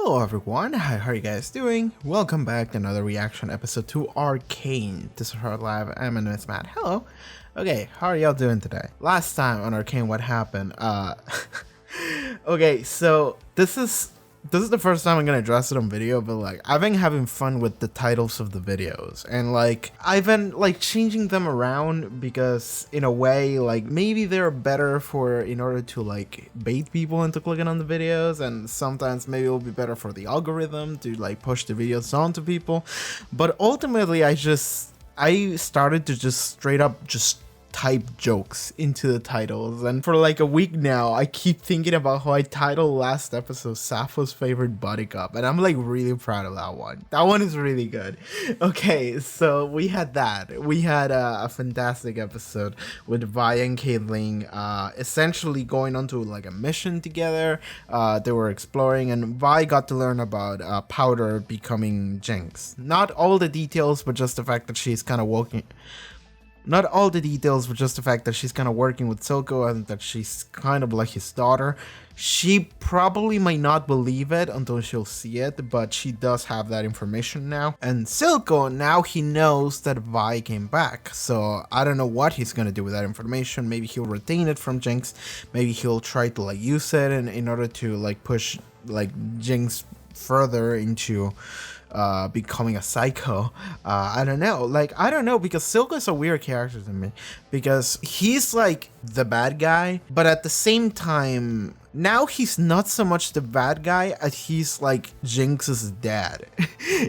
Hello everyone, how are you guys doing? Welcome back to another reaction episode to Arcane. This is Haarute Live, I'm Miss Matt. Hello. Okay, how are y'all doing today? Last time on Arcane, what happened? Okay, so this is the first time I'm gonna address it on video, but like I've been having fun with the titles of the videos, and like I've been like changing them around because in a way like maybe they're better for in order to like bait people into clicking on the videos, and sometimes maybe it'll be better for the algorithm to like push the videos on to people. But ultimately I started to just straight up just type jokes into the titles, and for like a week now I keep thinking about how I titled last episode Sappho's favorite body cup, and I'm like really proud of that one. That one is really good. Okay, so we had a fantastic episode with Vi and Caitlyn essentially going onto like a mission together. They were exploring, and Vi got to learn about Powder becoming Jinx. Not all the details, but just the fact that she's kind of working with Silco, and that she's kind of like his daughter. She probably might not believe it until she'll see it, but she does have that information now. And Silco, now he knows that Vi came back, so I don't know what he's gonna do with that information. Maybe he'll retain it from Jinx, maybe he'll try to like use it in order to like push like Jinx further into becoming a psycho. I don't know, because Silco is a weird character to me, because he's like the bad guy, but at the same time now he's not so much the bad guy as he's like Jinx's dad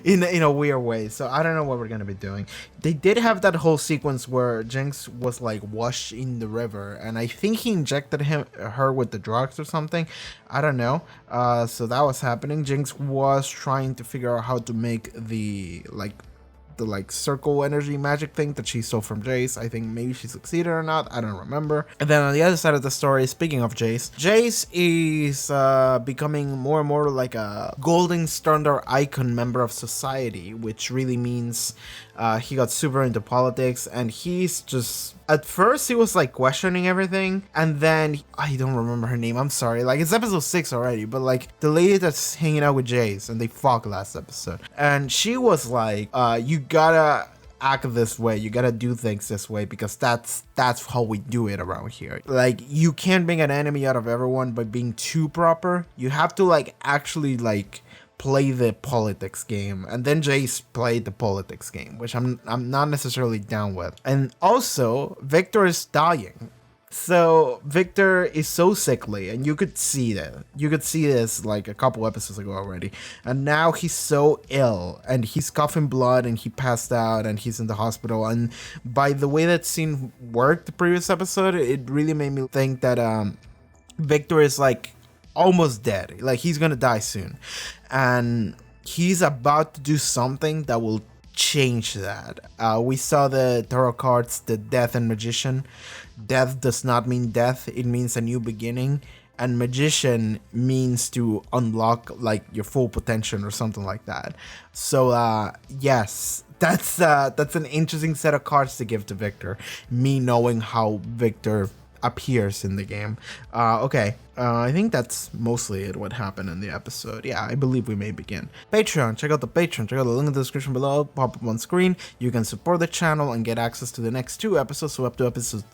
in a weird way. So I don't know what we're gonna be doing. They did have that whole sequence where Jinx was like washed in the river, and I think he injected her with the drugs or something. I don't know. So that was happening. Jinx was trying to figure out how to make the circle energy magic thing that she stole from Jace. I think maybe she succeeded or not, I don't remember. And then on the other side of the story, speaking of Jace is becoming more and more like a golden standard icon member of society, which really means he got super into politics, and he's just, at first he was like questioning everything, and then I don't remember her name, I'm sorry, like it's episode 6 already, but like the lady that's hanging out with Jace, and they fought last episode, and she was like, you gotta act this way, you gotta do things this way, because that's how we do it around here. Like, you can't make an enemy out of everyone by being too proper. You have to like actually like play the politics game, and then Jace played the politics game, which I'm not necessarily down with. And also Victor is dying. So Victor is so sickly, and you could see that. You could see this like a couple episodes ago already. And now he's so ill, and he's coughing blood, and he passed out, and he's in the hospital. And by the way that scene worked the previous episode, it really made me think that Victor is like almost dead. Like, he's gonna die soon. And he's about to do something that will change that. We saw the tarot cards, the Death and Magician. Death does not mean death, it means a new beginning, and Magician means to unlock like your full potential or something like that. So yes, that's an interesting set of cards to give to Victor, me knowing how Victor appears in the game. Okay, I think that's mostly it, what happened in the episode. Yeah, I believe we may begin. Patreon, check out the Patreon, check out the link in the description below, pop up on screen. You can support the channel and get access to the next 2 episodes, so up to episode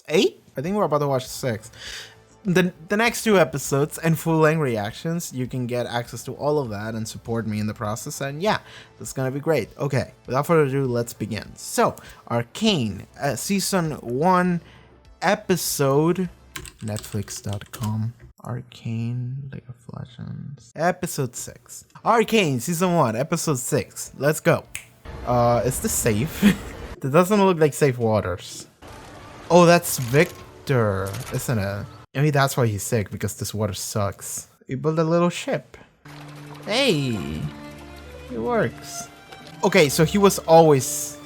8? I think we're about to watch 6. The next 2 episodes and full-length reactions, you can get access to all of that and support me in the process, and yeah, that's gonna be great. Okay, without further ado, let's begin. So, Arcane, season 1, episode, netflix.com, Arcane, League of Legends, episode 6. Arcane, season 1, episode 6, let's go. Is this safe? That doesn't look like safe waters. Oh, that's Victor, isn't it? Maybe that's why he's sick, because this water sucks. We built a little ship. Hey, it works. Okay, so he was always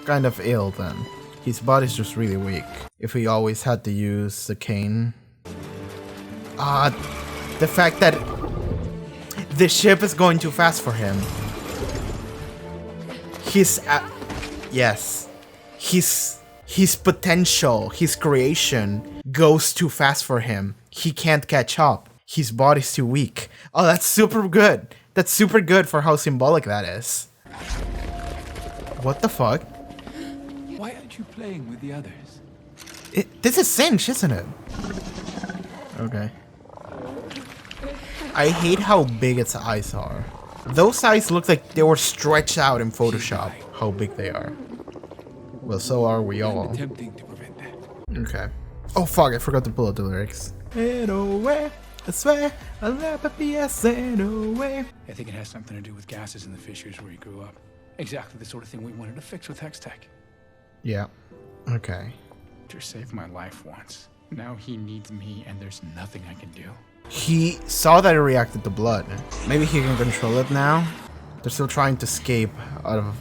kind of ill then. His body's just really weak. If he always had to use the cane. The fact that the ship is going too fast for him. Yes. His potential, his creation goes too fast for him. He can't catch up. His body's too weak. Oh, that's super good. That's super good for how symbolic that is. What the fuck? Why aren't you playing with the others? This is Sinch, isn't it? Okay. I hate how big its eyes are. Those eyes look like they were stretched out in Photoshop, how big they are. Well, so are we all. Attempting to prevent that. Okay. Oh fuck, I forgot to pull out the lyrics. I swear, I'll never be a saint away. I think it has something to do with gases in the fissures where he grew up. Exactly the sort of thing we wanted to fix with Hextech. Yeah. Okay. Victor saved my life once. Now he needs me and there's nothing I can do. He saw that it reacted to blood. Maybe he can control it now. They're still trying to escape out of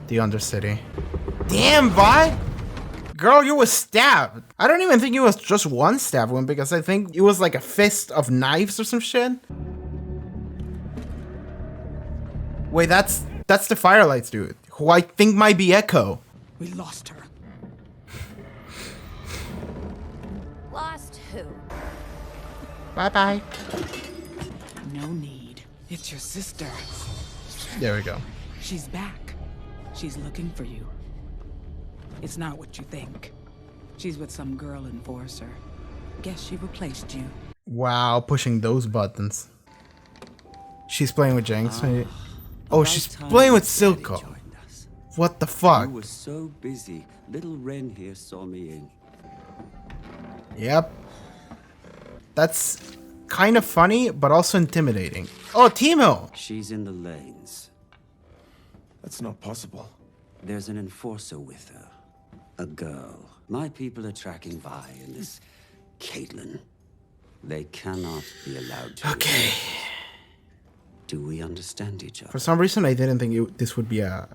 the Undercity. Damn, bot! Girl, you was stabbed. I don't even think it was just one stab wound because I think it was like a fist of knives or some shit. Wait, that's the Firelights dude, who I think might be Echo. We lost her. Lost who? Bye-bye. No need. It's your sister. There we go. She's back. She's looking for you. It's not what you think. She's with some girl enforcer. Guess she replaced you. Wow, pushing those buttons. She's playing with Jinx. Oh, she's playing with Silco. What the fuck? You were so busy. Little Ren here saw me in. Yep. That's kind of funny, but also intimidating. Oh, Timo! She's in the lanes. That's not possible. There's an enforcer with her. A girl. My people are tracking Vi and this Caitlin. They cannot be allowed to. Okay. Do we understand each other? For some reason, I didn't think this would be a...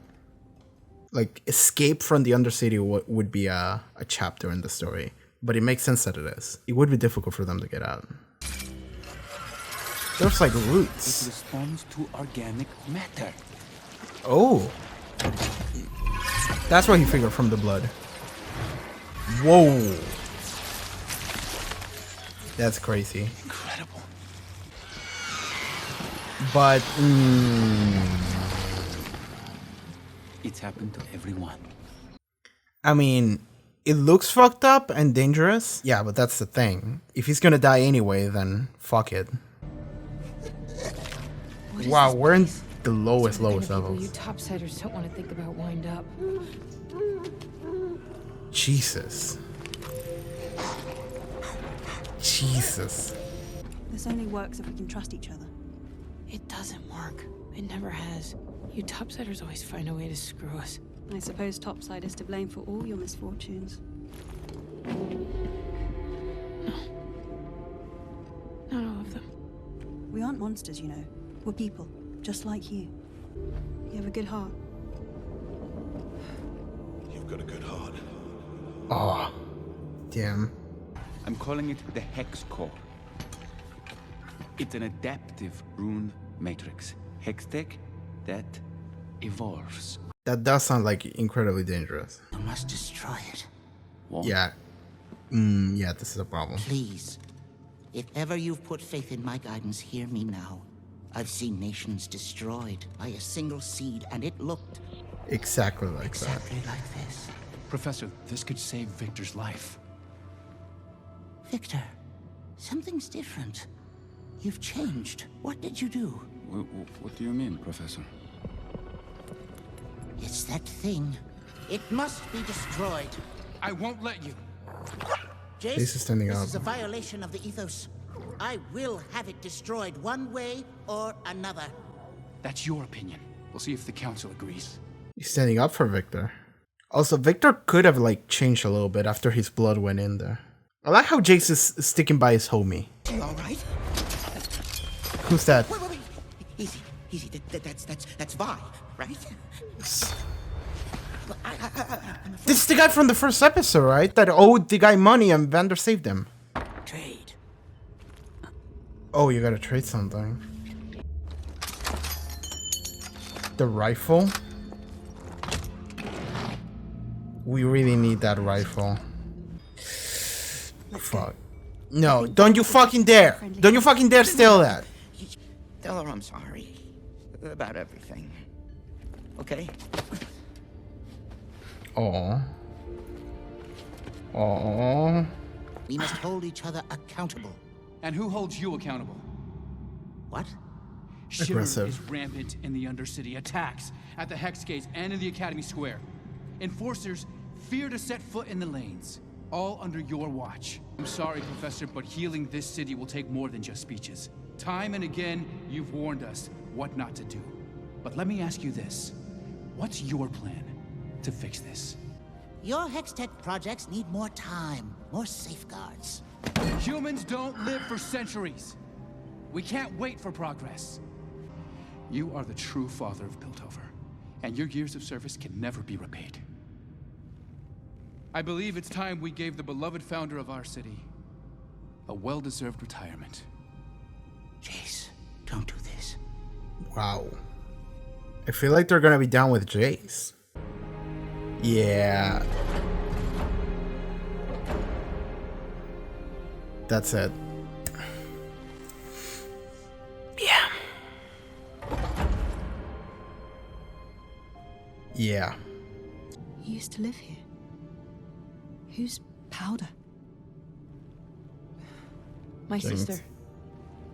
Like, escape from the Undercity would be a chapter in the story. But it makes sense that it is. It would be difficult for them to get out. There's like roots. It responds to organic matter. Oh. That's why he figured from the blood. Whoa. That's crazy. Incredible. But, It's happened to everyone. I mean, it looks fucked up and dangerous. Yeah, but that's the thing. If he's gonna die anyway, then fuck it. Wow, we're in the lowest levels. You topsiders don't want to think about wind up. Jesus. Jesus. This only works if we can trust each other. It doesn't work. It never has. You topsiders always find a way to screw us. I suppose Topside is to blame for all your misfortunes. No. Not all of them. We aren't monsters, you know. We're people, just like you. You have a good heart. You've got a good heart. Oh. Damn. I'm calling it the Hex Core. It's an adaptive rune matrix. Hextech that evolves. That does sound like incredibly dangerous. You must destroy it. What? Yeah. Yeah, this is a problem. Please. If ever you've put faith in my guidance, hear me now. I've seen nations destroyed by a single seed, and it looked Exactly like exactly like this. Professor, this could save Victor's life. Victor, something's different. You've changed. What did you do? What do you mean, Professor? It's that thing. It must be destroyed. I won't let you. Jace, This is standing this up. is a violation of the ethos. I will have it destroyed one way or another. That's your opinion. We'll see if the council agrees. He's standing up for Victor. Also, Victor could have like changed a little bit after his blood went in there. I like how Jace is sticking by his homie. You all right? Who's that? Wait. Easy. That's Vi, right? This is the guy from the first episode, right? That owed the guy money and Vander saved him. Trade. Oh, you gotta trade something. The rifle? We really need that rifle. Fuck. No, don't you fucking dare! Don't you fucking dare steal that! Tell her I'm sorry about everything. Okay? Oh. Oh. We must hold each other accountable. And who holds you accountable? What? Shiver Aggressive. is rampant in the Undercity. Attacks at the Hex Gates and in the Academy Square. Enforcers fear to set foot in the lanes. All under your watch. I'm sorry, Professor, but healing this city will take more than just speeches. Time and again, you've warned us what not to do. But let me ask you this. What's your plan to fix this? Your Hextech projects need more time, more safeguards. Humans don't live for centuries. We can't wait for progress. You are the true father of Piltover, and your years of service can never be repaid. I believe it's time we gave the beloved founder of our city a well-deserved retirement. Jace, don't do this. Wow. I feel like they're gonna be down with Jace. Yeah. That's it. Yeah. Yeah. You used to live here. Who's Powder? My Jinx. sister.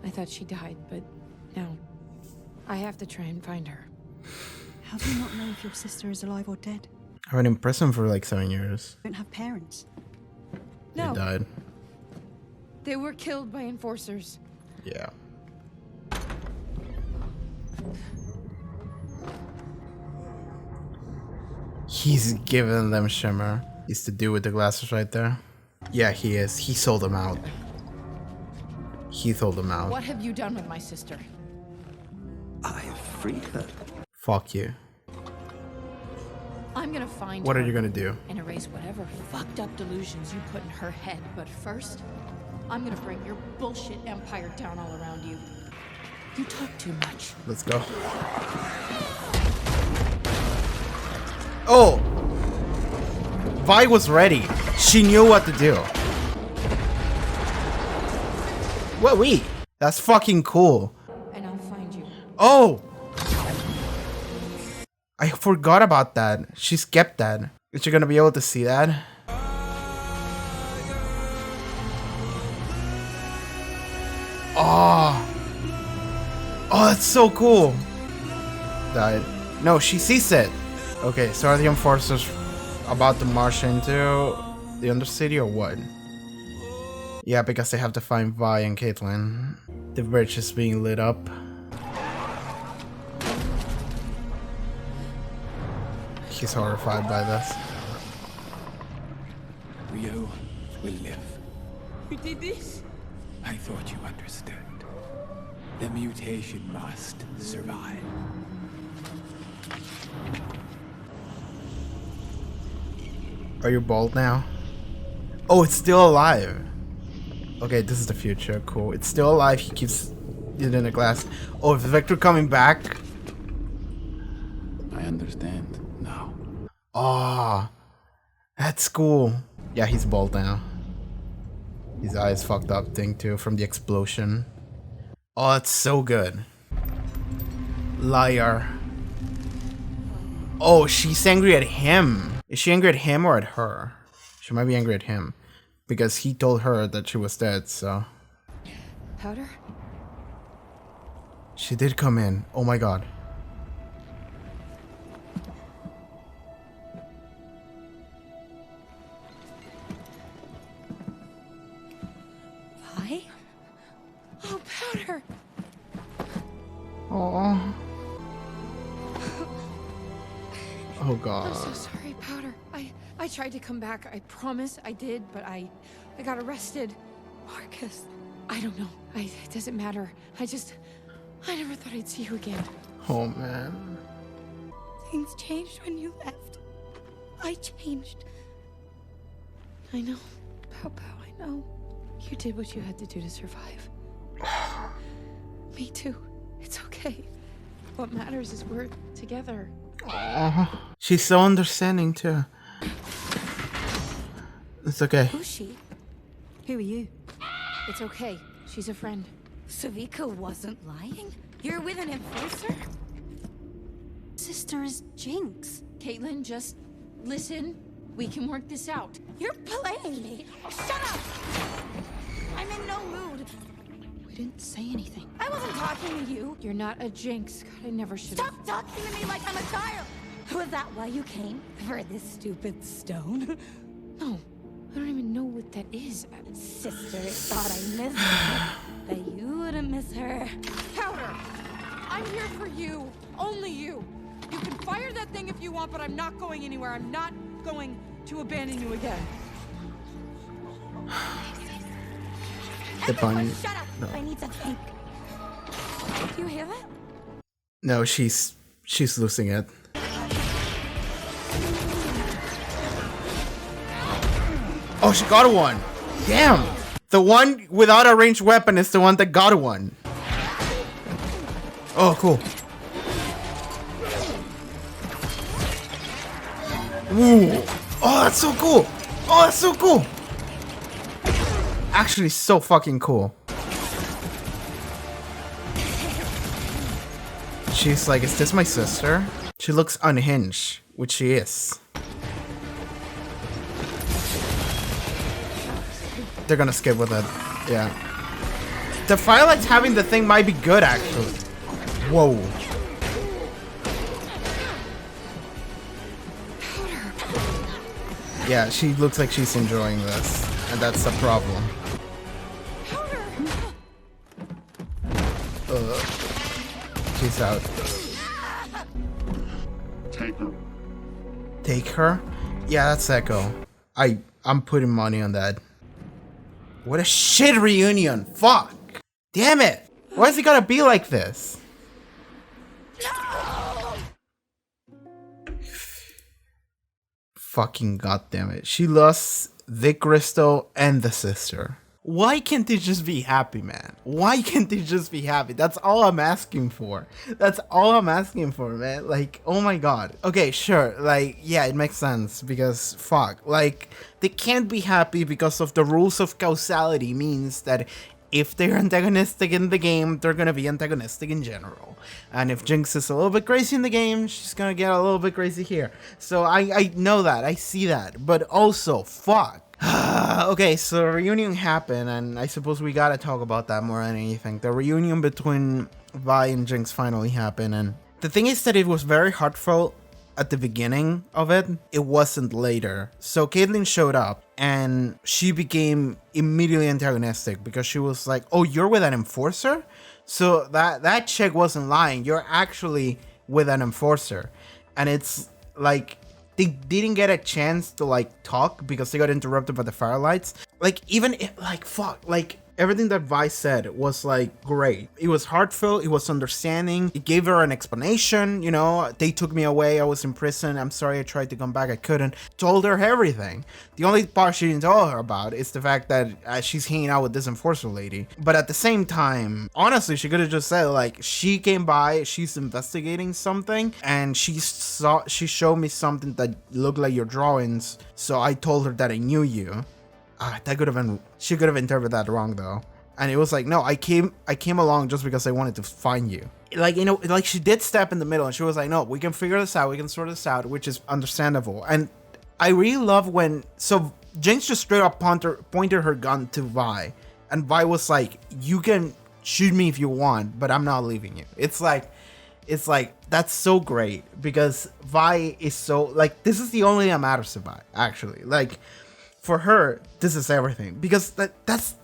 I thought she died, but now I have to try and find her. How do you not know if your sister is alive or dead? I've been in prison for like 7 years. You don't have parents. No, They died. they were killed by enforcers. Yeah. He's giving them Shimmer. He's the dude with the glasses right there. Yeah, he is. He sold them out. He sold them out. What have you done with my sister? I have freed her. Fuck you. I'm gonna find What her are you gonna do? and erase whatever fucked up delusions you put in her head. But first, I'm gonna bring your bullshit empire down all around you. You talk too much. Let's go. Oh! Vi was ready. She knew what to do. What we? That's fucking cool. And I'll find you. Oh! I forgot about that. She skipped that. Is she gonna be able to see that? Oh! Oh, that's so cool. Died. No, she sees it. Okay, so are the enforcers about to march into the Undercity or what? Yeah, because they have to find Vi and Caitlin. The bridge is being lit up. He's horrified by this. Rio will live. You did this? I thought you understood. The mutation must survive. Are you bald now? Oh, it's still alive. Okay, this is the future. Cool. It's still alive. He keeps it in a glass. Oh, is Victor coming back? I understand now. Ah, that's cool. Yeah, he's bald now. His eyes fucked up thing too from the explosion. Oh, it's so good. Liar. Oh, she's angry at him. Is she angry at him or at her? She might be angry at him. Because he told her that she was dead, so... Powder? She did come in. Oh my god. Vi? Oh, Powder! Oh. Oh I'm god. so sorry, Powder. I tried to come back. I promise I did, but I got arrested. Marcus. I don't know. It doesn't matter. I never thought I'd see you again. Oh man. Things changed when you left. I changed. I know. Pow Pow, I know. You did what you had to do to survive. Me too. It's okay. What matters is we're together. Oh. She's so understanding too. It's okay. Who's she? Who are you? It's okay. She's a friend. Savika wasn't lying? You're with an enforcer? Sister is Jinx. Caitlin, just listen. We can work this out. You're playing me. Shut up! I'm in no mood. We didn't say anything. I wasn't talking to you. You're not a Jinx. God, I never should have. Stop talking to me like I'm a child. Was that why you came? For this stupid stone? No, I don't even know what that is. Sister thought I missed her, but you wouldn't miss her. Powder! I'm here for you. Only you. You can fire that thing if you want, but I'm not going anywhere. I'm not going to abandon you again. The bunny. Shut up! No. I need to think. Do you hear that? No, she's losing it. Oh, she got one. Damn. The one without a ranged weapon is the one that got one. Oh, cool. Ooh. Oh, that's so cool. Oh, that's so cool. Actually, so fucking cool. She's like, is this my sister? She looks unhinged, which she is. They're gonna skip with it. Yeah. The Firelight's having the thing might be good, actually. Whoa. Yeah, she looks like she's enjoying this, and that's the problem. She's out. Take her. Take her? Yeah, that's Echo. I'm putting money on that. What a shit reunion! Fuck! Damn it! Why is it gotta be like this? Fucking goddamn it. She lost the crystal and the sister. Why can't they just be happy, man? Why can't they just be happy? That's all I'm asking for. That's all I'm asking for, man. Like, oh my god. Okay, sure. Like, yeah, it makes sense because fuck. Like, they can't be happy because of the rules of causality means that if they're antagonistic in the game, they're gonna be antagonistic in general. And if Jinx is a little bit crazy in the game, she's gonna get a little bit crazy here. So I know that, I see that, but also, fuck. Okay, so the reunion happened, and I suppose we gotta talk about that more than anything. The reunion between Vi and Jinx finally happened, and the thing is that it was very heartfelt at the beginning of it. It wasn't later. So Caitlyn showed up, and she became immediately antagonistic because she was like, oh, you're with an enforcer? So that chick wasn't lying. You're actually with an enforcer. And it's like, they didn't get a chance to like talk because they got interrupted by the firelights. Like, even if, like, fuck, like everything that Vi said was like great. It was heartfelt, it was understanding, it gave her an explanation, you know, they took me away, I was in prison, I'm sorry I tried to come back, I couldn't. Told her everything. The only part she didn't tell her about is the fact that she's hanging out with this enforcer lady. But at the same time, honestly, she could have just said like, she came by, she's investigating something, and she showed me something that looked like your drawings, so I told her that I knew you. That could have been, she could have interpreted that wrong though. And it was like, no, I came along just because I wanted to find you. Like, you know, like she did step in the middle and she was like, no, we can figure this out, we can sort this out, which is understandable. And I really love when, so Jinx just straight up pointed her gun to Vi, and Vi was like, you can shoot me if you want, but I'm not leaving you. It's like, that's so great because Vi is so, like, this is the only thing that matters to Vi, actually. Like, for her, this is everything, because that's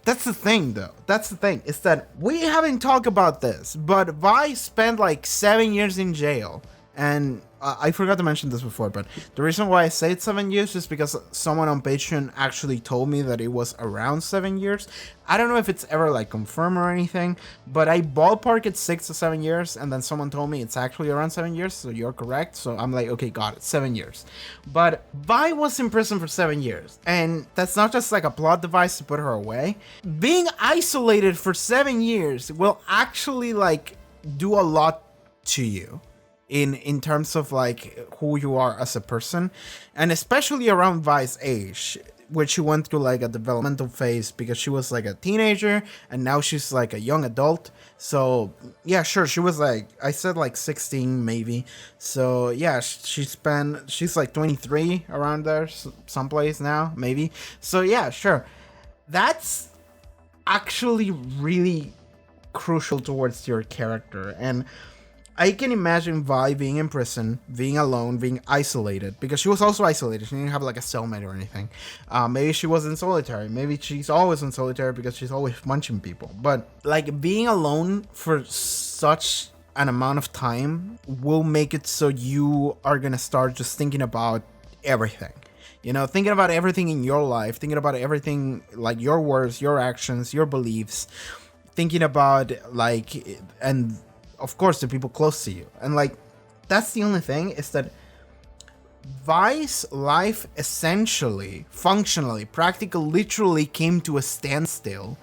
the thing though. That's the thing, is that we haven't talked about this, but Vi spent like 7 years in jail, and I forgot to mention this before, but the reason why I say it's 7 years is because someone on Patreon actually told me that it was around 7 years. I don't know if it's ever like confirmed or anything, but I ballpark it 6 to 7 years, and then someone told me it's actually around 7 years, so you're correct. So I'm like, okay, got it, 7 years. But Vi was in prison for 7 years, and that's not just like a plot device to put her away. Being isolated for 7 years will actually like do a lot to you. in terms of like who you are as a person, and especially around Vi's age, which she went through like a developmental phase because she was like a teenager and now she's like a young adult. So yeah, sure, she was like, I said like 16 maybe. So yeah, she's like 23 around there, someplace now maybe. So yeah, sure, that's actually really crucial towards your character. And I can imagine Vi being in prison, being alone, being isolated, because she was also isolated. She didn't have like a cellmate or anything. Maybe she was in solitary. Maybe she's always in solitary because she's always punching people. But like being alone for such an amount of time will make it so you are gonna start just thinking about everything. You know, thinking about everything in your life, thinking about everything, like your words, your actions, your beliefs, thinking about like, and of course the people close to you. And like, that's the only thing, is that Vi's life essentially, functionally, practically, literally came to a standstill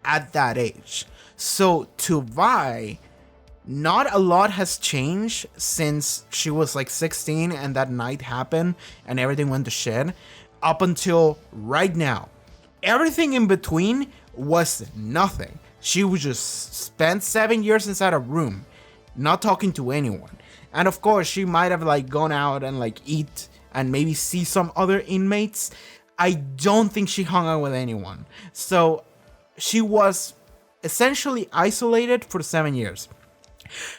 at that age. So to Vi, not a lot has changed since she was like 16 and that night happened and everything went to shit, up until right now. Everything in between was nothing. She would just spend 7 years inside a room, not talking to anyone. And of course, she might have like gone out and like eat and maybe see some other inmates. I don't think she hung out with anyone. So she was essentially isolated for 7 years.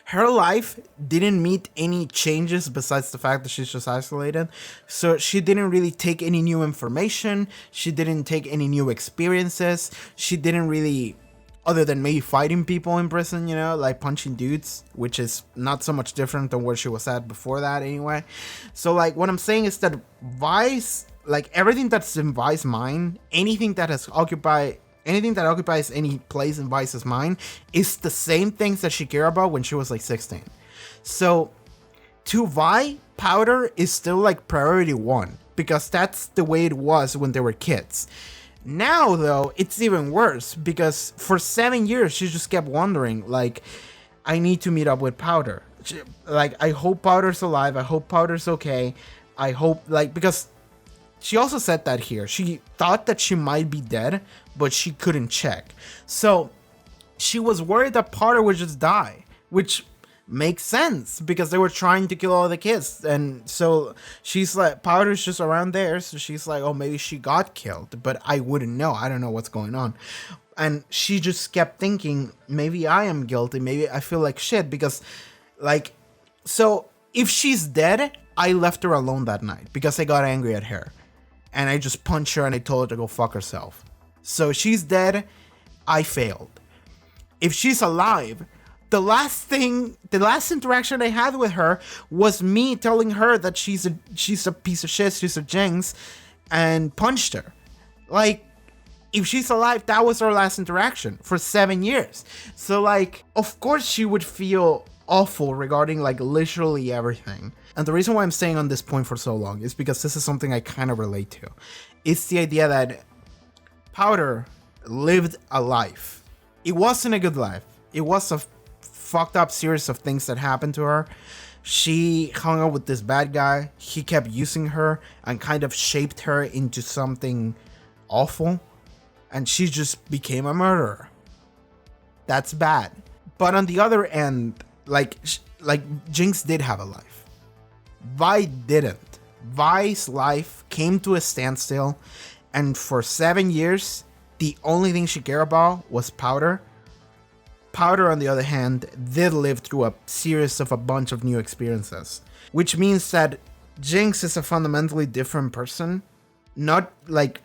Her life didn't meet any changes besides the fact that she's just isolated. So she didn't really take any new information. She didn't take any new experiences. She didn't really, other than maybe fighting people in prison, you know, like punching dudes, which is not so much different than where she was at before that anyway. So like what I'm saying is that Vi's, like everything that's in Vi's mind, anything that occupies any place in Vice's mind is the same things that she cared about when she was like 16. So to Vi, Powder is still like priority one because that's the way it was when they were kids. Now though, it's even worse because for 7 years she just kept wondering, like, I need to meet up with Powder. Like, I hope Powder's alive. I hope Powder's okay. I hope, like, because she also said that here. She thought that she might be dead, but she couldn't check. So she was worried that Powder would just die, which makes sense because they were trying to kill all the kids. And so she's like, Powder's just around there. So she's like, oh, maybe she got killed, but I wouldn't know. I don't know what's going on. And she just kept thinking, maybe I am guilty. Maybe I feel like shit because, like, so if she's dead, I left her alone that night because I got angry at her. And I just punched her and I told her to go fuck herself. So she's dead. I failed. If she's alive, the last interaction I had with her was me telling her that she's a piece of shit, she's a jinx, and punched her. Like, if she's alive, that was our last interaction for 7 years. So like, of course she would feel awful regarding like literally everything. And the reason why I'm staying on this point for so long is because this is something I kind of relate to. It's the idea that Powder lived a life. It wasn't a good life. It was a fucked up series of things that happened to her. She hung out with this bad guy. He kept using her and kind of shaped her into something awful. And she just became a murderer. That's bad. But on the other end, like Jinx did have a life. Vi didn't. Vi's life came to a standstill, and for 7 years, the only thing she cared about was Powder. Powder, on the other hand, did live through a series of a bunch of new experiences, which means that Jinx is a fundamentally different person. Not like,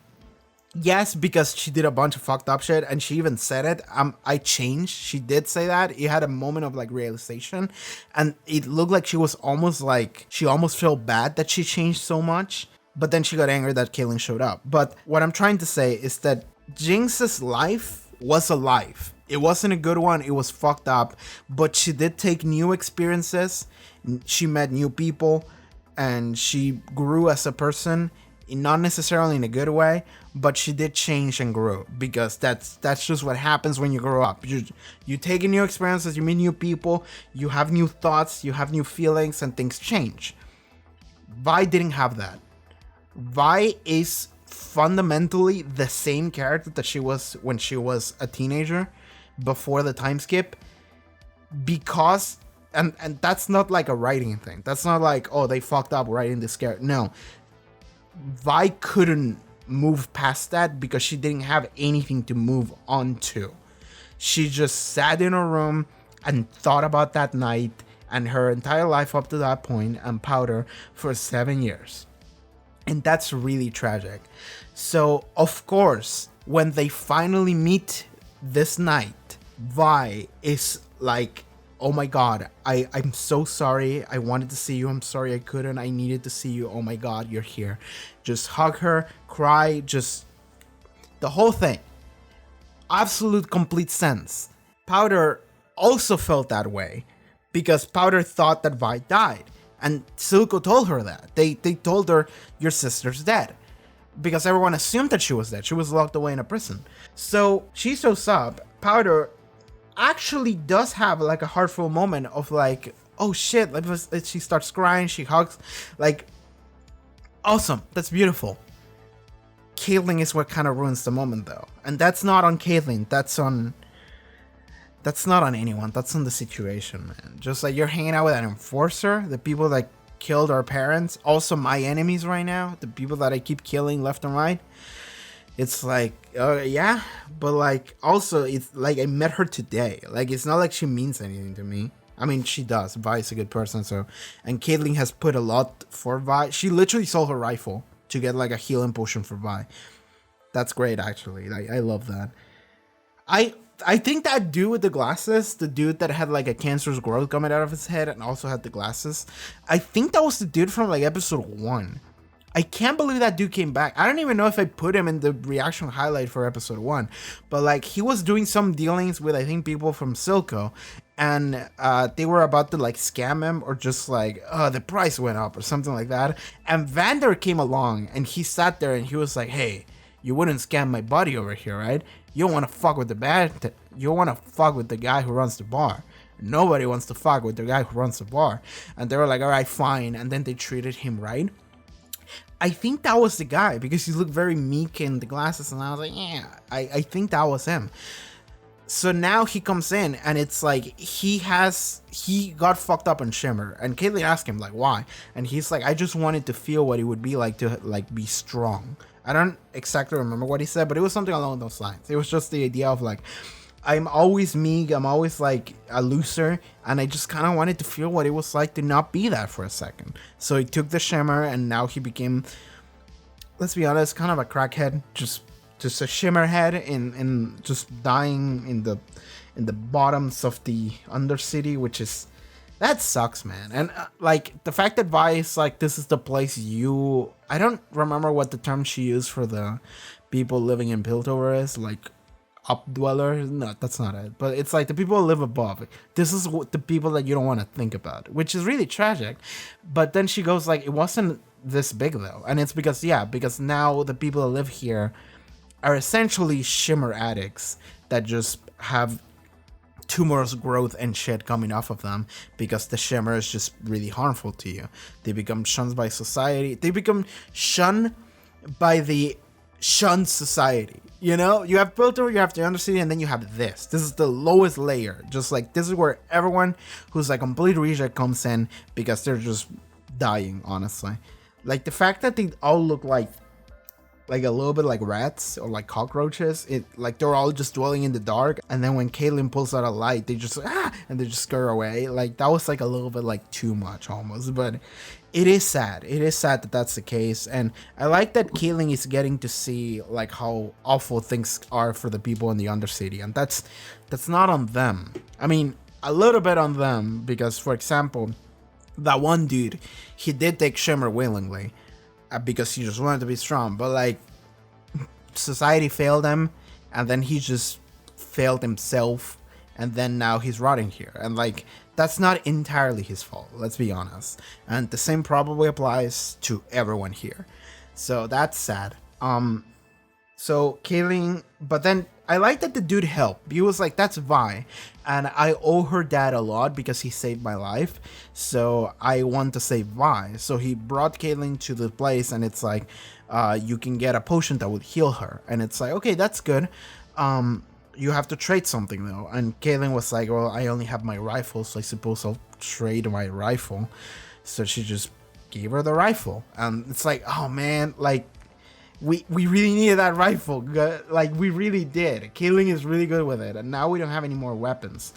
yes, because she did a bunch of fucked up shit, and she even said it. I changed. She did say that. It had a moment of like realization, and it looked like she almost felt bad that she changed so much. But then she got angry that Caitlyn showed up. But what I'm trying to say is that Jinx's life was a life. It wasn't a good one. It was fucked up, but she did take new experiences. She met new people, and she grew as a person not necessarily in a good way, but she did change and grow, because that's just what happens when you grow up. You take in new experiences, you meet new people, you have new thoughts, you have new feelings, and things change. Vi didn't have that. Vi is fundamentally the same character that she was when she was a teenager before the time skip, because and that's not like a writing thing. That's not like, oh, they fucked up writing this character. No, Vi couldn't move past that because she didn't have anything to move on to. She just sat in her room and thought about that night and her entire life up to that point and Powder for 7 years. And that's really tragic. So, of course, when they finally meet this night, Vi is like, oh my god, I'm so sorry. I wanted to see you. I'm sorry I couldn't. I needed to see you. Oh my god, you're here. Just hug her, cry, just the whole thing. Absolute complete sense. Powder also felt that way because Powder thought that Vi died. And Silco told her that. They told her, your sister's dead. Because everyone assumed that she was dead. She was locked away in a prison. So she shows up. Powder actually does have like a heartful moment of like, oh shit, she starts crying, she hugs, like, awesome, that's beautiful. Caitlyn is what kind of ruins the moment though, and that's not on Caitlyn, that's not on anyone, that's on the situation, man. Just like you're hanging out with an enforcer, the people that killed our parents, also my enemies right now, the people that I keep killing left and right. It's like, yeah, but like, also, it's like I met her today. Like, it's not like she means anything to me. I mean, she does. Vi is a good person, so. And Caitlyn has put a lot for Vi. She literally sold her rifle to get like a healing potion for Vi. That's great, actually. Like, I love that. I think that dude with the glasses, the dude that had like a cancerous growth coming out of his head and also had the glasses, I think that was the dude from like episode 1. I can't believe that dude came back. I don't even know if I put him in the reaction highlight for episode 1, but like he was doing some dealings with, I think, people from Silco, and they were about to like scam him or just like, the price went up or something like that. And Vander came along and he sat there and he was like, hey, you wouldn't scam my buddy over here, right? You don't want to fuck with you want to fuck with the guy who runs the bar. Nobody wants to fuck with the guy who runs the bar. And they were like, all right, fine. And then they treated him right. I think that was the guy because he looked very meek in the glasses, and I was like, yeah, I think that was him. So now he comes in and it's like he got fucked up on Shimmer, and Caitlyn asked him like why, and he's like, I just wanted to feel what it would be like to like be strong. I don't exactly remember what he said, but it was something along those lines. It was just the idea of like, I'm always meek, I'm always like a loser, and I just kind of wanted to feel what it was like to not be that for a second. So he took the Shimmer, and now he became, let's be honest, kind of a crackhead, just a Shimmer head in just dying in the bottoms of the Undercity, which is, that sucks, man. And like the fact that Vi is like, this is the place I don't remember what the term she used for the people living in Piltover is, like updweller. No, that's not it. But it's like the people who live above. This is the people that you don't want to think about, which is really tragic. But then she goes like, it wasn't this big though. And it's because now the people that live here are essentially Shimmer addicts that just have tumors, growth, and shit coming off of them because the Shimmer is just really harmful to you. They become shunned by society. They become shunned by the shunned society. You know, you have Piltover, you have the Undercity, and then you have this. This is the lowest layer. Just like, this is where everyone who's like complete reject comes in because they're just dying, honestly. Like the fact that they all look like a little bit like rats or like cockroaches. It like they're all just dwelling in the dark, and then when Caitlyn pulls out a light, they just and they just scurry away. Like that was like a little bit like too much almost, but it is sad. It is sad that that's the case, and I like that Caitlyn is getting to see like how awful things are for the people in the Undercity, and that's not on them. I mean, a little bit on them because, for example, that one dude, he did take Shimmer willingly. Because he just wanted to be strong, but like society failed him, and then he just failed himself, and then now he's rotting here, and like that's not entirely his fault, let's be honest, and the same probably applies to everyone here. So that's sad. So Kayleen, but then I like that the dude helped. He was like, that's Vi, and I owe her dad a lot because he saved my life. So I want to save Vi. So he brought Kayleen to the place, and it's like, you can get a potion that would heal her. And it's like, okay, that's good. You have to trade something though. And Kayleen was like, well, I only have my rifle, so I suppose I'll trade my rifle. So she just gave her the rifle. And it's like, oh man, like, we really needed that rifle. Like, we really did. Kayleen is really good with it. And now we don't have any more weapons.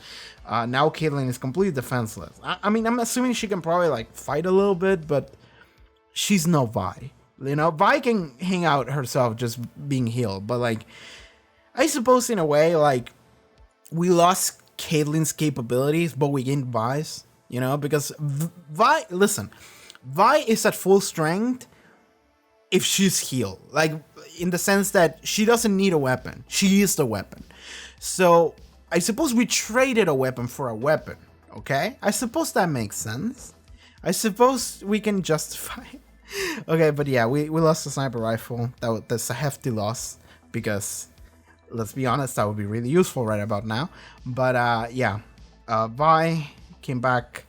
Now Kayleen is completely defenseless. I mean, I'm assuming she can probably, like, fight a little bit, but she's no Vi. You know, Vi can hang out herself just being healed. But, like, I suppose in a way, like, we lost Kayleen's capabilities, but we gained Vi's. You know, because Vi, listen, Vi is at full strength if she's healed, like in the sense that she doesn't need a weapon. She is the weapon. So I suppose we traded a weapon for a weapon. Okay, I suppose that makes sense. I suppose we can justify it. Okay, but yeah, we lost the sniper rifle. That's a hefty loss because, let's be honest, that would be really useful right about now. But yeah, Vi came back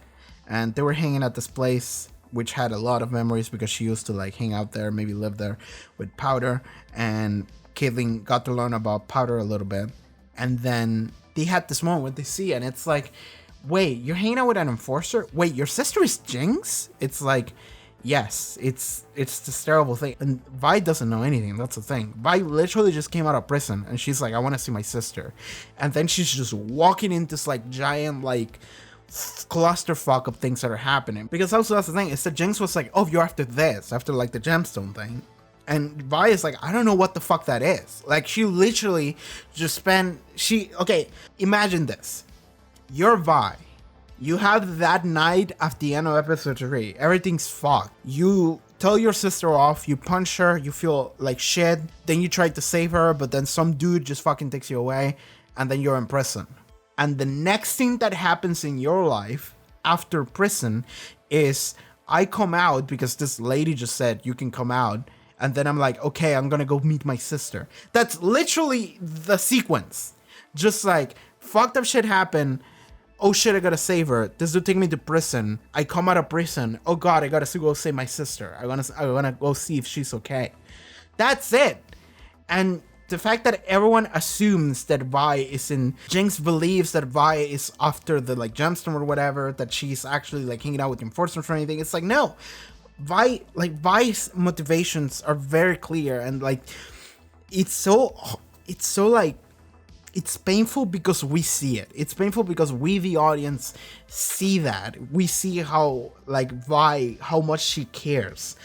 and they were hanging at this place, which had a lot of memories because she used to like hang out there, maybe live there with Powder. And Caitlyn got to learn about Powder a little bit. And then they had this moment where they see, and it's like, wait, you're hanging out with an enforcer? Wait, your sister is Jinx? It's like, yes, it's this terrible thing. And Vi doesn't know anything. That's the thing. Vi literally just came out of prison and she's like, I want to see my sister. And then she's just walking into this like giant like clusterfuck of things that are happening. Because also that's the thing, is that Jinx was like, oh, you're after this, after like the gemstone thing. And Vi is like, I don't know what the fuck that is. Like, she literally just spent, okay, imagine this. You're Vi. You have that night at the end of episode 3. Everything's fucked. You tell your sister off, you punch her, you feel like shit. Then you try to save her, but then some dude just fucking takes you away. And then you're in prison. And the next thing that happens in your life after prison is I come out because this lady just said you can come out. And then I'm like, okay, I'm gonna go meet my sister. That's literally the sequence. Just like, fucked up shit happened. Oh shit, I gotta save her. This dude take me to prison. I come out of prison. Oh god, I gotta go save my sister. I wanna go see if she's okay. That's it. And the fact that everyone assumes that Vi is in, Jinx believes that Vi is after the like gemstone or whatever, that she's actually like hanging out with enforcers or anything. It's like, no, Vi's motivations are very clear, and like it's so like, it's painful because we see it. It's painful because we, the audience, see that. We see how like Vi, how much she cares,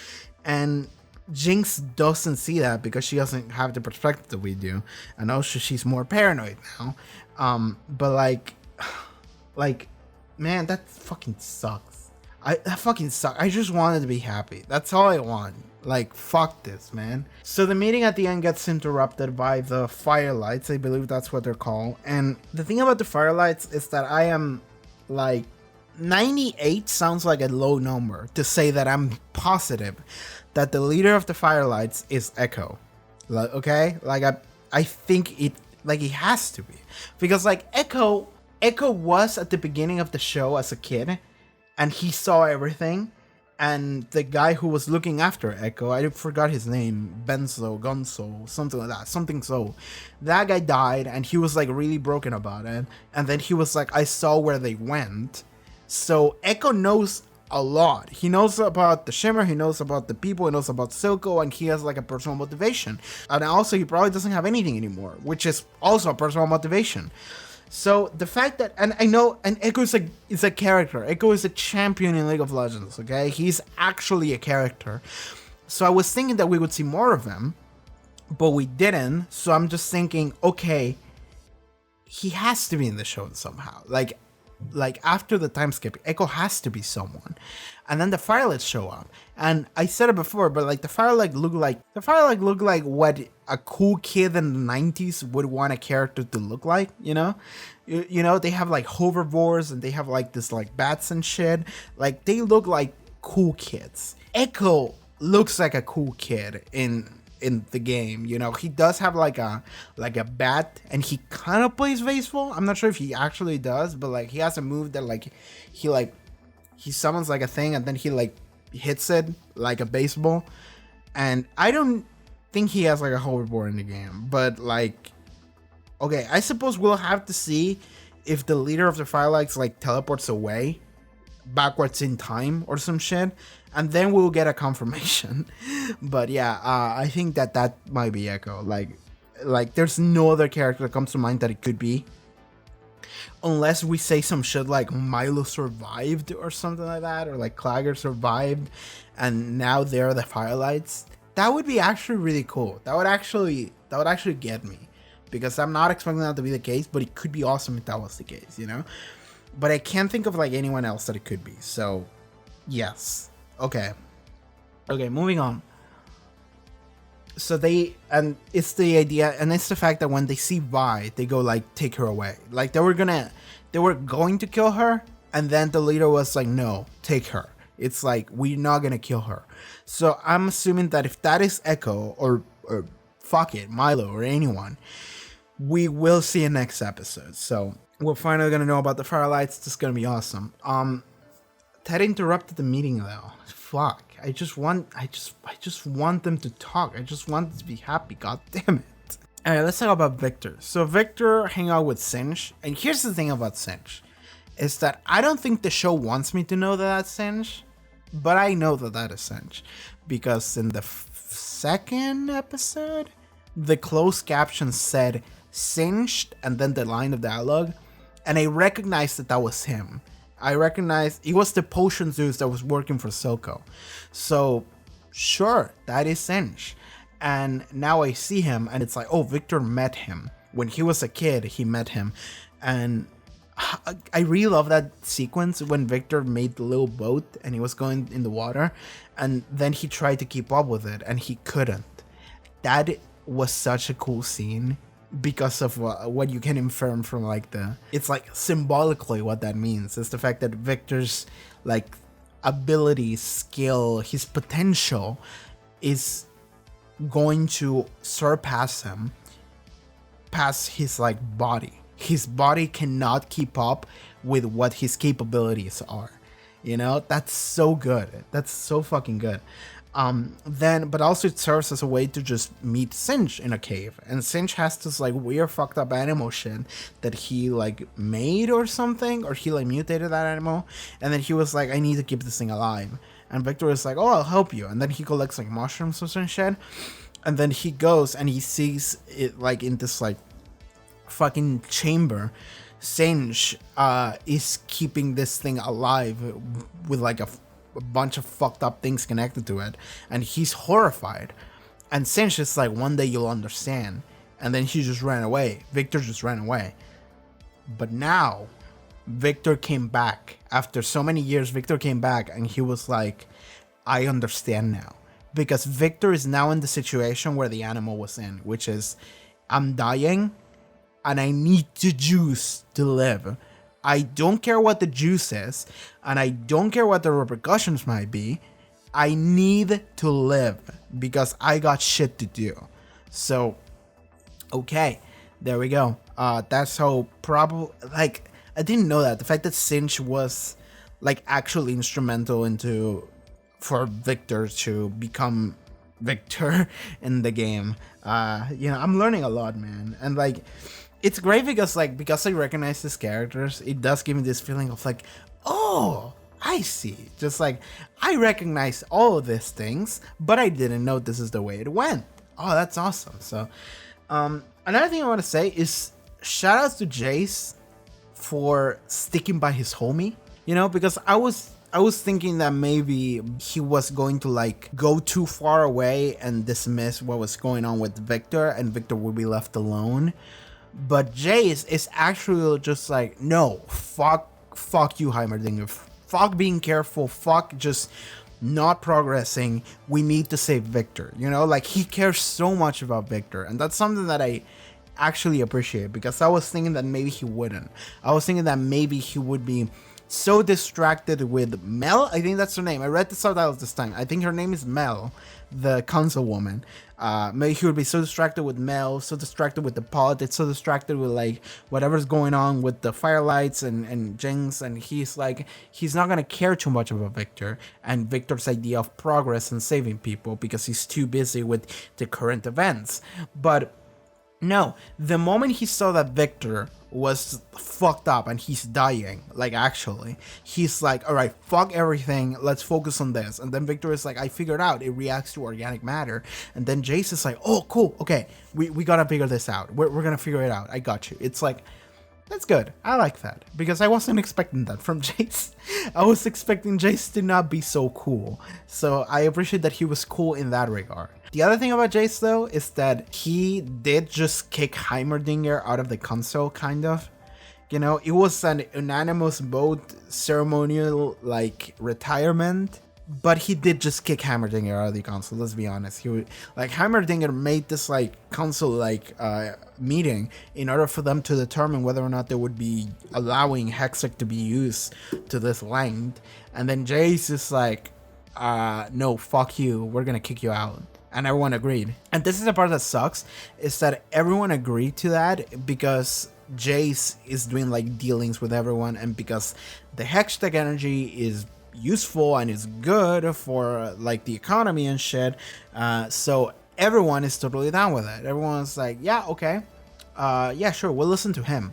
and Jinx doesn't see that because she doesn't have the perspective that we do, and also she's more paranoid now. But like, man, that fucking sucks. That fucking sucks. I just wanted to be happy. That's all I want. Like, fuck this, man. So the meeting at the end gets interrupted by the firelights. I believe that's what they're called. And the thing about the firelights is that I am like 98 sounds like a low number to say that I'm positive that the leader of the firelights is Echo. Like, okay, like I think it has to be, because like Echo was at the beginning of the show as a kid, and he saw everything. And the guy who was looking after Echo, I forgot his name, Gonzo, something like that, something so. That guy died, and he was like really broken about it. And then he was like, I saw where they went. So Echo knows a lot. He knows about the Shimmer, he knows about the people, he knows about Silco, and he has like a personal motivation. And also he probably doesn't have anything anymore, which is also a personal motivation. So the fact that, and I know, and Echo is a character. Echo is a champion in League of Legends, okay? He's actually a character. So I was thinking that we would see more of him, but we didn't. So I'm just thinking, okay, he has to be in the show somehow. Like after the time skip, Echo has to be someone. And then the Firelights show up. And I said it before, but like the Firelight look like what a cool kid in the 90s would want a character to look like, you know? You know, they have like hoverboards and they have like this like bats and shit. Like they look like cool kids. Echo looks like a cool kid in the game. You know, he does have like a bat, and he kind of plays baseball. I'm not sure if he actually does, but like he has a move that like he summons like a thing, and then he like hits it like a baseball. And I don't think he has like a hoverboard in the game, but like, okay, I suppose we'll have to see if the leader of the Firelights like teleports away backwards in time or some shit, and then we'll get a confirmation. But yeah, I think that might be Echo. Like there's no other character that comes to mind that it could be, unless we say some shit like Milo survived or something like that, or like Clagger survived and now they're the Firelights. That would be actually really cool. That would actually get me, because I'm not expecting that to be the case, but it could be awesome if that was the case, you know? But I can't think of like anyone else that it could be. So yes. Okay, moving on. So it's the idea, and it's the fact that when they see Vi, they go like, take her away. Like they were going to kill her, and then the leader was like, no, take her. It's like, we're not gonna kill her. So I'm assuming that if that is Echo or fuck it, Milo or anyone, we will see a next episode. So we're finally gonna know about the Firelights. This is gonna be awesome. Ted interrupted the meeting though. Fuck. I just want them to talk. I just want them to be happy. God damn it. Alright, let's talk about Victor. So Victor hang out with Singe, and here's the thing about Singe, is that I don't think the show wants me to know that that's Singe, but I know that that is Singe, because in the second episode, the closed caption said Singed and then the line of dialogue, and I recognized that was him. I recognized it was the potion Zeus that was working for Silco. So sure, that is Singe. And now I see him, and it's like, oh, Victor met him. When he was a kid, he met him. And I really love that sequence when Victor made the little boat and he was going in the water, and then he tried to keep up with it and he couldn't. That was such a cool scene, because of what you can infer from like it's like symbolically what that means is the fact that Victor's like ability, skill, his potential is going to surpass him past his like body. His body cannot keep up with what his capabilities are. You know, that's so good. That's so fucking good. But also it serves as a way to just meet Singe in a cave, and Singe has this like weird fucked up animal shit that he like made or something, or he like mutated that animal, and then he was like, I need to keep this thing alive, and Victor is like, oh, I'll help you, and then he collects like mushrooms or some shit, and then he goes and he sees it like in this like fucking chamber. Singe is keeping this thing alive with like a bunch of fucked up things connected to it, and he's horrified, and Singe is like, one day you'll understand, and then he just ran away. Victor just ran away. But now Victor came back after so many years. Victor came back and he was like, I understand now, because Victor is now in the situation where the animal was in, which is, I'm dying and I need the juice to live. I don't care what the juice is, and I don't care what the repercussions might be. I need to live because I got shit to do. So, okay, there we go. That's how probably, like, I didn't know that. The fact that Singe was, like, actually instrumental for Victor to become Victor in the game. I'm learning a lot, man. And, like, it's great because I recognize these characters, it does give me this feeling of like, oh, I see. Just like, I recognize all of these things, but I didn't know this is the way it went. Oh, that's awesome. So, another thing I want to say is shout outs to Jace for sticking by his homie, because I was thinking that maybe he was going to like go too far away and dismiss what was going on with Victor, and Victor would be left alone. But Jace is actually just like, no, fuck you, Heimerdinger. Fuck being careful. Fuck just not progressing. We need to save Victor. Like he cares so much about Victor. And that's something that I actually appreciate, because I was thinking that maybe he wouldn't. I was thinking that maybe he would be so distracted with Mel. I think that's her name. I read the subtitles this time. I think her name is Mel, the councilwoman. Maybe he would be so distracted with Mel, so distracted with the politics, so distracted with like whatever's going on with the firelights and Jinx, and he's not gonna care too much about Victor and Victor's idea of progress and saving people because he's too busy with the current events. But no, the moment he saw that Victor was fucked up and he's dying, like actually, he's like, all right, fuck everything, let's focus on this. And then Victor is like, I figured out it reacts to organic matter. And then Jace is like, oh, cool, okay, we gotta figure this out. We're gonna figure it out. I got you. It's like, that's good. I like that because I wasn't expecting that from Jace. I was expecting Jace to not be so cool. So I appreciate that he was cool in that regard. The other thing about Jace though is that he did just kick Heimerdinger out of the console, kind of. You know, it was an unanimous vote, ceremonial like retirement. But he did just kick Heimerdinger out of the console, let's be honest. He would, like, Heimerdinger made this like console like meeting in order for them to determine whether or not they would be allowing Hextech to be used to this length. And then Jace is like, no, fuck you, we're gonna kick you out. And everyone agreed. And this is the part that sucks, is that everyone agreed to that because Jace is doing like dealings with everyone, and because the Hextech energy is useful and is good for like the economy and shit, so everyone is totally down with it. Everyone's like, yeah, okay, yeah, sure, we'll listen to him.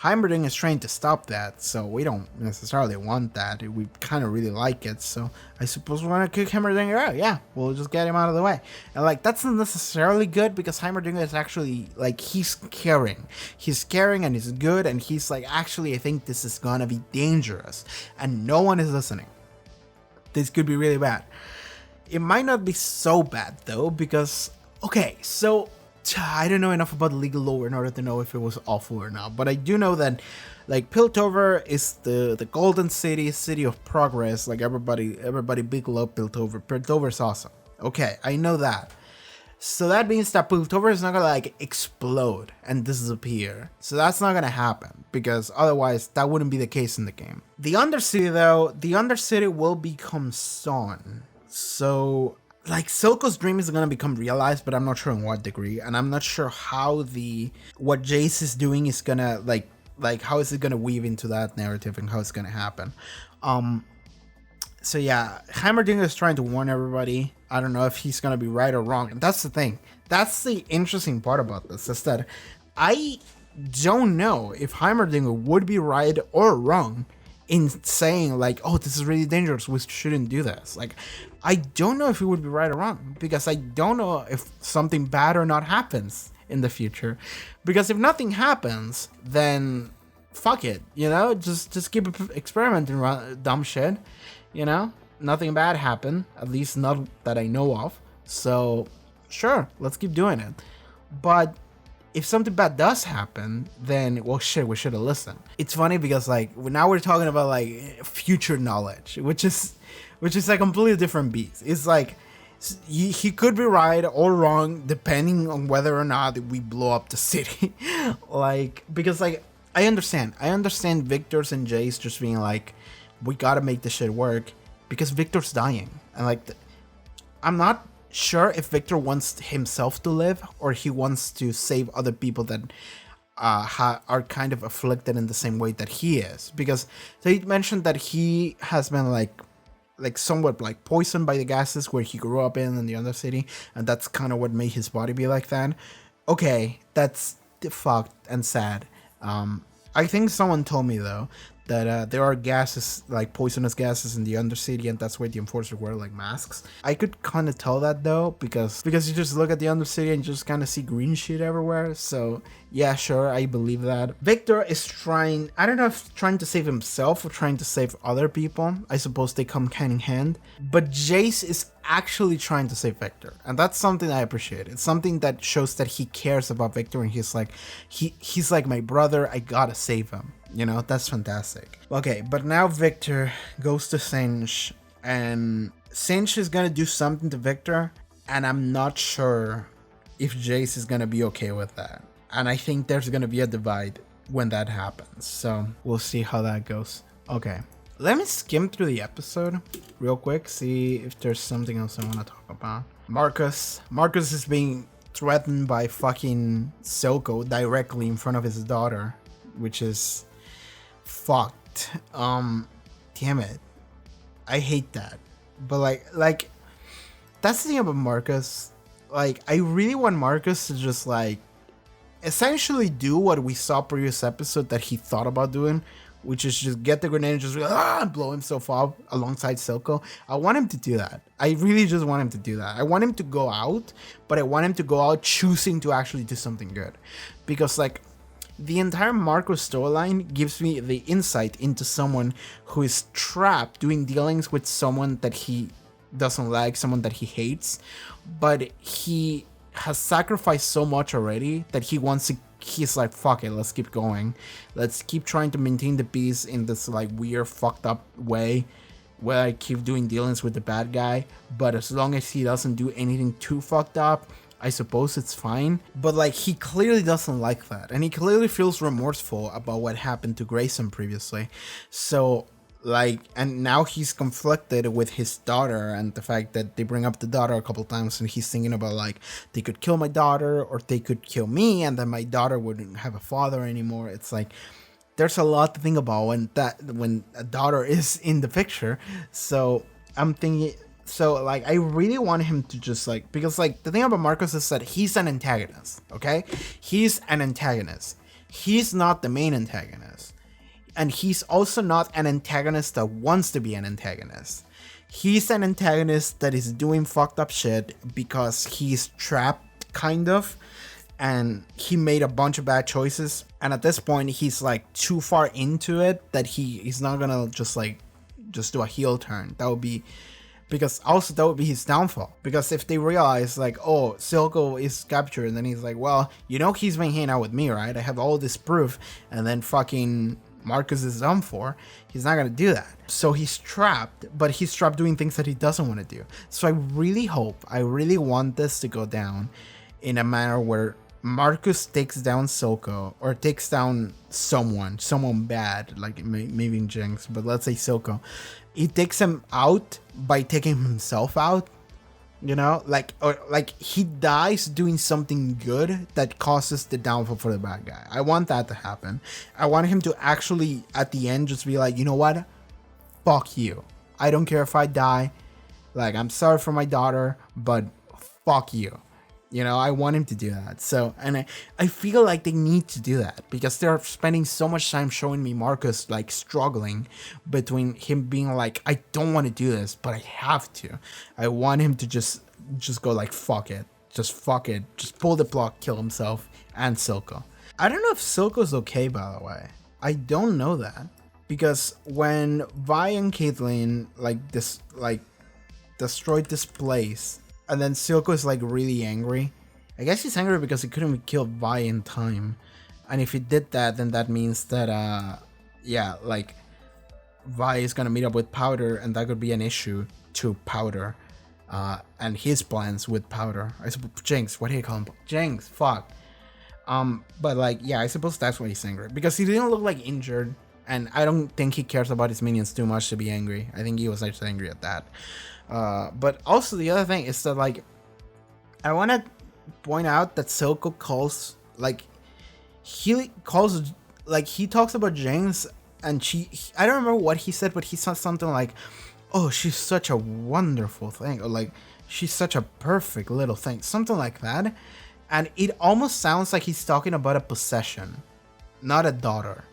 Heimerdinger is trying to stop that, so we don't necessarily want that. We kind of really like it, so I suppose we're gonna kick Heimerdinger out. Yeah, we'll just get him out of the way. And like, that's not necessarily good because Heimerdinger is actually like, he's caring and he's good, and he's like, actually, I think this is gonna be dangerous, and no one is listening. This could be really bad. It might not be so bad though, because, okay, so I don't know enough about legal lore in order to know if it was awful or not, but I do know that like Piltover is the golden city of progress. Like everybody big love Piltover. Piltover's awesome. Okay, I know that. So that means that Piltover is not gonna like explode and disappear. So that's not gonna happen because otherwise that wouldn't be the case in the game. The Undercity though, the Undercity will become Son. So like Silco's dream is gonna become realized, but I'm not sure in what degree, and I'm not sure how what Jace is doing is gonna like how is it gonna weave into that narrative and how it's gonna happen. So yeah, Heimerdinger is trying to warn everybody. I don't know if he's gonna be right or wrong. And that's the thing. That's the interesting part about this, is that I don't know if Heimerdinger would be right or wrong in saying like, oh, this is really dangerous, we shouldn't do this. Like, I don't know if he would be right or wrong, because I don't know if something bad or not happens in the future. Because if nothing happens, then fuck it, you know, just keep experimenting dumb shit, you know, nothing bad happened, at least not that I know of. So sure, let's keep doing it. But if something bad does happen, then, well, shit, we should have listened. It's funny because like now we're talking about like future knowledge, which is a completely different beast. It's like he could be right or wrong depending on whether or not we blow up the city. Like, because like I understand Victor's and Jace just being like, we gotta make this shit work because Victor's dying, and like I'm not sure if Victor wants himself to live or he wants to save other people that are kind of afflicted in the same way that he is, because they mentioned that he has been like somewhat like poisoned by the gases where he grew up in the Undercity, and that's kind of what made his body be like that. Okay, that's fucked and sad. I think someone told me though that there are gases, like poisonous gases in the Undercity, and that's why the Enforcers wear like masks. I could kind of tell that though, because you just look at the Undercity and you just kind of see green shit everywhere. So yeah, sure, I believe that. Victor is trying, I don't know if trying to save himself or trying to save other people. I suppose they come hand in hand. But Jace is actually trying to save Victor, and that's something I appreciate. It's something that shows that he cares about Victor, and he's like, he's like my brother, I gotta save him. You know, that's fantastic. Okay, but now Victor goes to Singe, and Singe is gonna do something to Victor, and I'm not sure if Jace is gonna be okay with that. And I think there's gonna be a divide when that happens. So we'll see how that goes. Okay, let me skim through the episode real quick, see if there's something else I want to talk about. Marcus is being threatened by fucking Silco directly in front of his daughter, which is fucked. Damn it, I hate that. But like that's the thing about Marcus. Like, I really want Marcus to just like essentially do what we saw previous episode that he thought about doing, which is just get the grenade and just blow himself up alongside Silco. I want him to do that. I really just want him to do that. I want him to go out, but I want him to go out choosing to actually do something good. Because like the entire Marcus storyline gives me the insight into someone who is trapped doing dealings with someone that he doesn't like, someone that he hates, but he has sacrificed so much already that he's like, fuck it, let's keep going. Let's keep trying to maintain the peace in this like weird fucked up way where I keep doing dealings with the bad guy, but as long as he doesn't do anything too fucked up, I suppose it's fine. But like, he clearly doesn't like that, and he clearly feels remorseful about what happened to Grayson previously. So like, and now he's conflicted with his daughter and the fact that they bring up the daughter a couple times, and he's thinking about like, they could kill my daughter or they could kill me, and then my daughter wouldn't have a father anymore. It's like, there's a lot to think about when a daughter is in the picture. So I'm thinking, so like, I really want him to just like, because like the thing about Marcus is that he's an antagonist, okay? He's an antagonist. He's not the main antagonist. And he's also not an antagonist that wants to be an antagonist. He's an antagonist that is doing fucked up shit because he's trapped, kind of, and he made a bunch of bad choices. And at this point, he's like too far into it that he's not gonna just do a heel turn. That would be, because also that would be his downfall. Because if they realize like, oh, Silco is captured, and then he's like, well, you know, he's been hanging out with me, right? I have all this proof, and then fucking Marcus is done for. He's not gonna do that. So he's trapped, but he's trapped doing things that he doesn't want to do. So I really want this to go down in a manner where Marcus takes down Silco, or takes down someone bad, like maybe Jinx, but let's say Silco. He takes him out by taking himself out, you know, or he dies doing something good that causes the downfall for the bad guy. I want that to happen. I want him to actually at the end just be like, you know what, fuck you, I don't care if I die, like, I'm sorry for my daughter, but fuck you. You know, I want him to do that. So, and I feel like they need to do that because they're spending so much time showing me Marcus like struggling between him being like, I don't want to do this, but I have to. I want him to just go like, fuck it. Just pull the plug, kill himself and Silco. I don't know if Silco's okay, by the way. I don't know that. Because when Vi and Caitlyn destroyed this place, and then Silco is like really angry. I guess he's angry because he couldn't kill Vi in time. And if he did that, then that means that like Vi is gonna meet up with Powder, and that could be an issue to Powder. And his plans with Powder. I suppose Jinx, what do you call him? Jinx, fuck. But like, yeah, I suppose that's why he's angry. Because he didn't look like injured, and I don't think he cares about his minions too much to be angry. I think he was actually angry at that. But also the other thing is that like, I want to point out that Silco calls, like, he talks about Jinx, and I don't remember what he said, but he said something like, oh, she's such a wonderful thing, or like, she's such a perfect little thing, something like that. And it almost sounds like he's talking about a possession, not a daughter.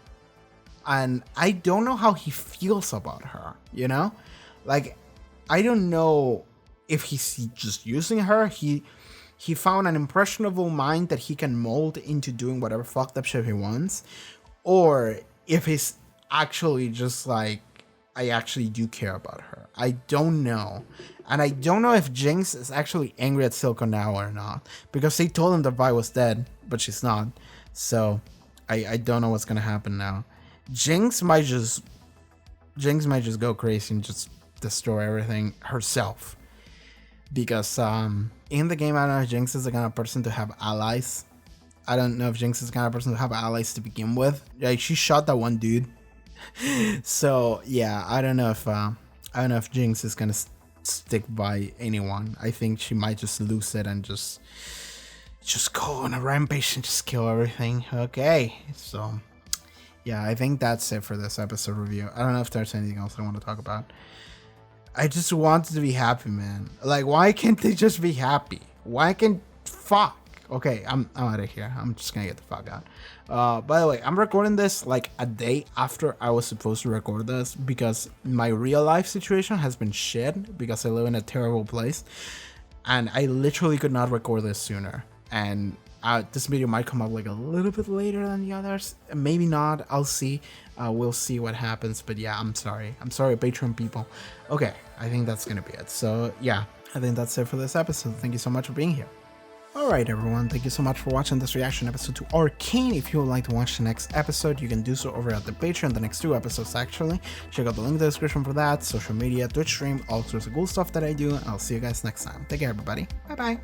And I don't know how he feels about her, you know? Like, I don't know if he's just using her. He found an impressionable mind that he can mold into doing whatever fucked up shit he wants. Or if he's actually just like, I actually do care about her. I don't know. And I don't know if Jinx is actually angry at Silco now or not. Because they told him that Vi was dead, but she's not. So I don't know what's gonna happen now. Jinx might just go crazy and just destroy everything herself, because in the game, I don't know if Jinx is the kind of person to have allies. I don't know if Jinx is the kind of person to have allies to begin with. Like, she shot that one dude So yeah, I don't know if Jinx is gonna stick by anyone. I think she might just lose it and just go on a rampage and just kill everything. Okay, so yeah, I think that's it for this episode review. I don't know if there's anything else I want to talk about. I just wanted to be happy, man. Like, why can't they just be happy? Why can't... Fuck. Okay, I'm out of here. I'm just gonna get the fuck out. By the way, I'm recording this like a day after I was supposed to record this because my real life situation has been shit because I live in a terrible place. And I literally could not record this sooner. And this video might come up like a little bit later than the others. Maybe not. I'll see. We'll see what happens. But yeah, I'm sorry. I'm sorry, Patreon people. Okay, I think that's gonna be it. So yeah, I think that's it for this episode. Thank you so much for being here. Alright everyone, thank you so much for watching this reaction episode to Arcane. If you would like to watch the next episode, you can do so over at the Patreon, the next 2 episodes actually. Check out the link in the description for that, social media, Twitch stream, all sorts of cool stuff that I do, and I'll see you guys next time. Take care everybody, bye bye.